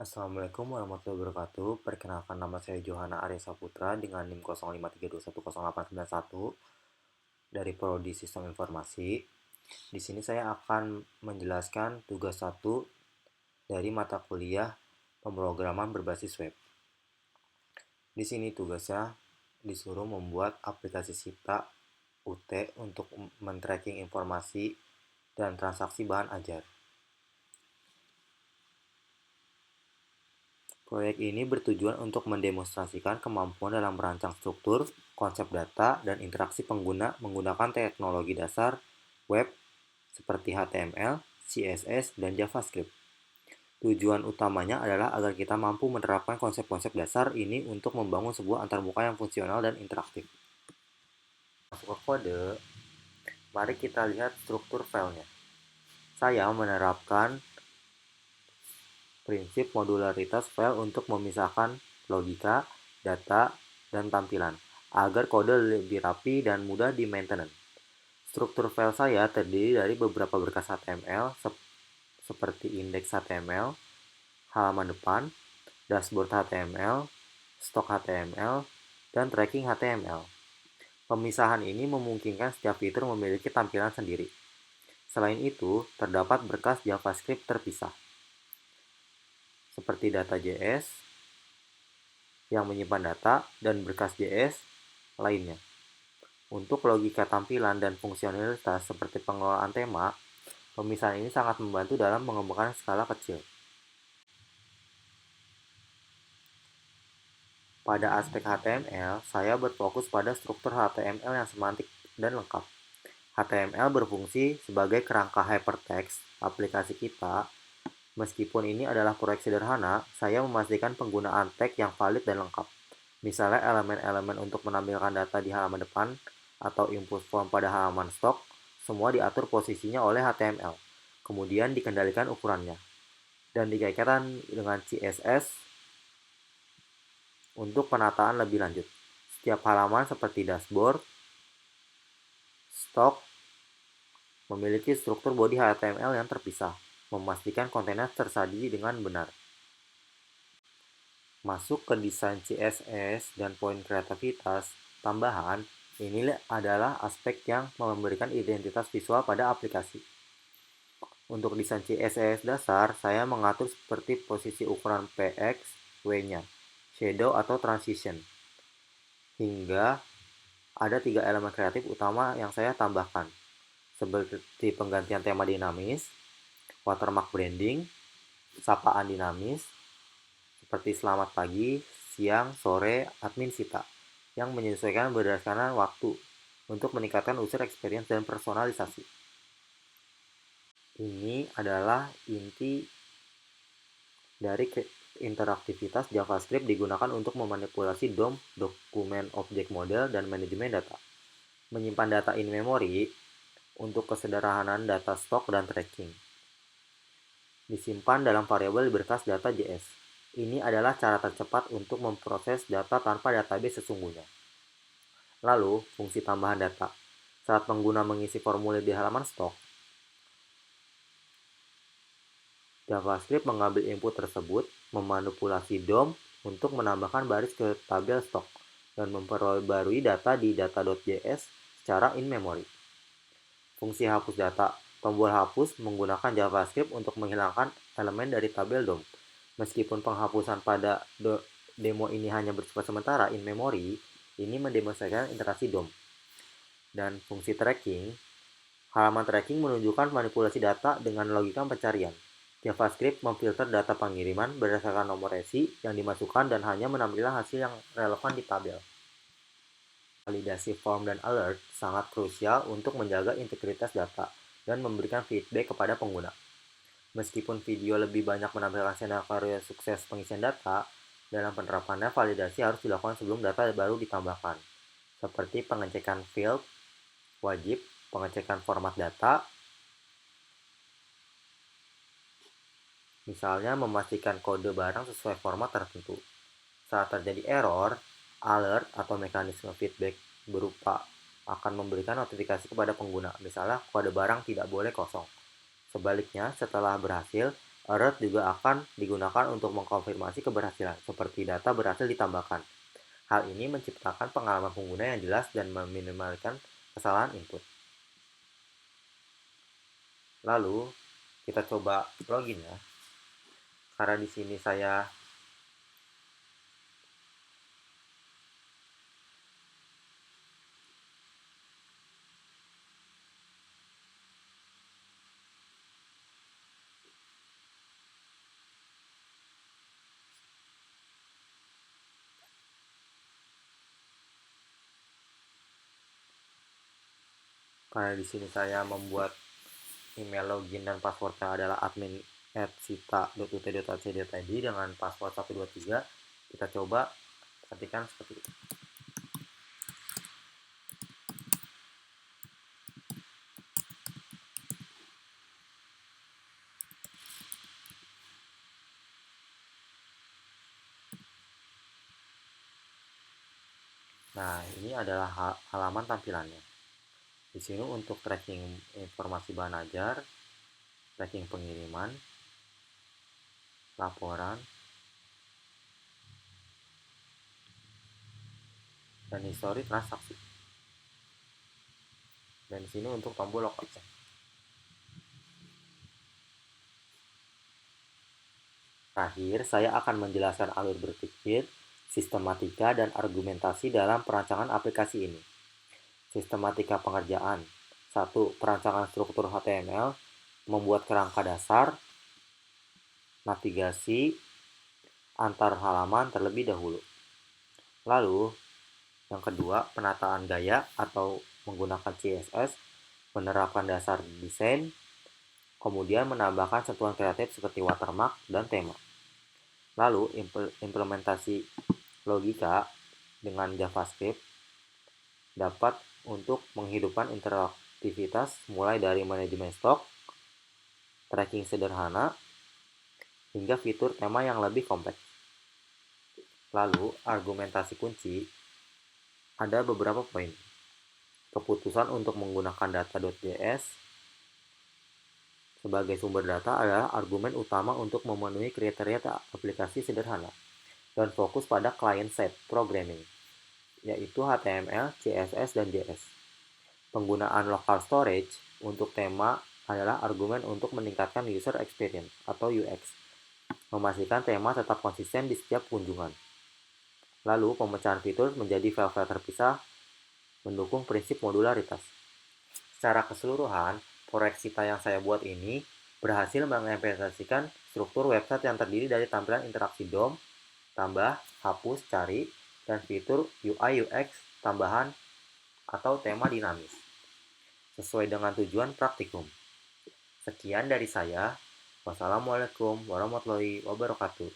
Assalamualaikum warahmatullahi wabarakatuh. Perkenalkan nama saya Johana Arya Saputra dengan NIM 0532108991 dari Prodi Sistem Informasi. Di sini saya akan menjelaskan tugas 1 dari mata kuliah pemrograman berbasis web. Di sini tugasnya disuruh membuat aplikasi Sipta UT untuk men-tracking informasi dan transaksi bahan ajar. Proyek ini bertujuan untuk mendemonstrasikan kemampuan dalam merancang struktur, konsep data, dan interaksi pengguna menggunakan teknologi dasar web seperti HTML, CSS, dan JavaScript. Tujuan utamanya adalah agar kita mampu menerapkan konsep-konsep dasar ini untuk membangun sebuah antarmuka yang fungsional dan interaktif. Masuk ke kode, mari kita lihat struktur filenya. Saya menerapkan prinsip modularitas file untuk memisahkan logika, data, dan tampilan, agar kode lebih rapi dan mudah di-maintenance. Struktur file saya terdiri dari beberapa berkas HTML seperti indeks HTML, halaman depan, dashboard HTML, stok HTML, dan tracking HTML. Pemisahan ini memungkinkan setiap fitur memiliki tampilan sendiri. Selain itu, terdapat berkas JavaScript terpisah, seperti data.js yang menyimpan data dan berkas JS lainnya. Untuk logika tampilan dan fungsionalitas seperti pengelolaan tema, pemisahan ini sangat membantu dalam mengembangkan skala kecil. Pada aspek HTML, saya berfokus pada struktur HTML yang semantik dan lengkap. HTML berfungsi sebagai kerangka hypertext aplikasi kita. Meskipun ini adalah proyek sederhana, saya memastikan penggunaan tag yang valid dan lengkap. Misalnya elemen-elemen untuk menampilkan data di halaman depan atau input form pada halaman stok, semua diatur posisinya oleh HTML. Kemudian dikendalikan ukurannya. Dan dikaitkan dengan CSS untuk penataan lebih lanjut. Setiap halaman seperti dashboard, stok, memiliki struktur body HTML yang terpisah, memastikan kontennya tersaji dengan benar. Masuk ke desain CSS dan poin kreativitas tambahan, ini adalah aspek yang memberikan identitas visual pada aplikasi. Untuk desain CSS dasar, saya mengatur seperti posisi ukuran PX, W-nya, shadow atau transition. Hingga ada 3 elemen kreatif utama yang saya tambahkan, seperti penggantian tema dinamis, watermark branding, sapaan dinamis, seperti selamat pagi, siang, sore, admin Sita, yang menyesuaikan berdasarkan waktu untuk meningkatkan user experience dan personalisasi. Ini adalah inti dari interaktivitas JavaScript digunakan untuk memanipulasi DOM, dokumen object model, dan manajemen data. Menyimpan data in memory untuk kesederhanaan data stok dan tracking. Disimpan dalam variabel berkas data.js. Ini adalah cara tercepat untuk memproses data tanpa database sesungguhnya. Lalu, fungsi tambahan data. Saat pengguna mengisi formulir di halaman stok, JavaScript mengambil input tersebut, memanipulasi DOM untuk menambahkan baris ke tabel stok, dan memperbarui data di data.js secara in-memory. Fungsi hapus data. Tombol hapus menggunakan JavaScript untuk menghilangkan elemen dari tabel DOM. Meskipun penghapusan pada demo ini hanya bersifat sementara in-memory, ini mendemonstrasikan interaksi DOM. Dan fungsi tracking. Halaman tracking menunjukkan manipulasi data dengan logika pencarian. JavaScript memfilter data pengiriman berdasarkan nomor resi yang dimasukkan dan hanya menampilkan hasil yang relevan di tabel. Validasi form dan alert sangat krusial untuk menjaga integritas data dan memberikan feedback kepada pengguna. Meskipun video lebih banyak menampilkan skenario sukses pengisian data, dalam penerapannya validasi harus dilakukan sebelum data baru ditambahkan, seperti pengecekan field wajib, pengecekan format data, misalnya memastikan kode barang sesuai format tertentu. Saat terjadi error, alert atau mekanisme feedback berupa akan memberikan notifikasi kepada pengguna, misalnya kode barang tidak boleh kosong. Sebaliknya, setelah berhasil, Alert juga akan digunakan untuk mengkonfirmasi keberhasilan, seperti data berhasil ditambahkan. Hal ini menciptakan pengalaman pengguna yang jelas dan meminimalkan kesalahan input. Lalu, kita coba login ya. Karena di sini saya membuat email login dan passwordnya adalah admin@sita.ut.ac.id dengan password 123. Kita coba ketikkan seperti itu. Nah, ini adalah halaman tampilannya. Di sini untuk tracking informasi bahan ajar, tracking pengiriman, laporan, dan histori transaksi. Dan di sini untuk tombol logout. Terakhir, saya akan menjelaskan alur berpikir, sistematika, dan argumentasi dalam perancangan aplikasi ini. Sistematika pengerjaan. 1. Perancangan struktur HTML, membuat kerangka dasar, navigasi, antar halaman terlebih dahulu. Lalu, yang kedua, penataan gaya atau menggunakan CSS, menerapkan dasar desain, kemudian menambahkan sentuhan kreatif seperti watermark dan tema. Lalu, implementasi logika dengan JavaScript dapat untuk menghidupkan interaktivitas mulai dari manajemen stok, tracking sederhana, hingga fitur tema yang lebih kompleks. Lalu, argumentasi kunci ada beberapa poin. Keputusan untuk menggunakan data.js sebagai sumber data adalah argumen utama untuk memenuhi kriteria aplikasi sederhana dan fokus pada client-side programming, yaitu HTML, CSS, dan JS. Penggunaan local storage untuk tema adalah argumen untuk meningkatkan user experience atau UX, memastikan tema tetap konsisten di setiap kunjungan. Lalu, pemecahan fitur menjadi file-file terpisah mendukung prinsip modularitas. Secara keseluruhan, proyek Sita yang saya buat ini berhasil mengimplementasikan struktur website yang terdiri dari tampilan interaksi DOM, tambah, hapus, cari, dan fitur UI UX tambahan atau tema dinamis, sesuai dengan tujuan praktikum. Sekian dari saya. Wassalamualaikum warahmatullahi wabarakatuh.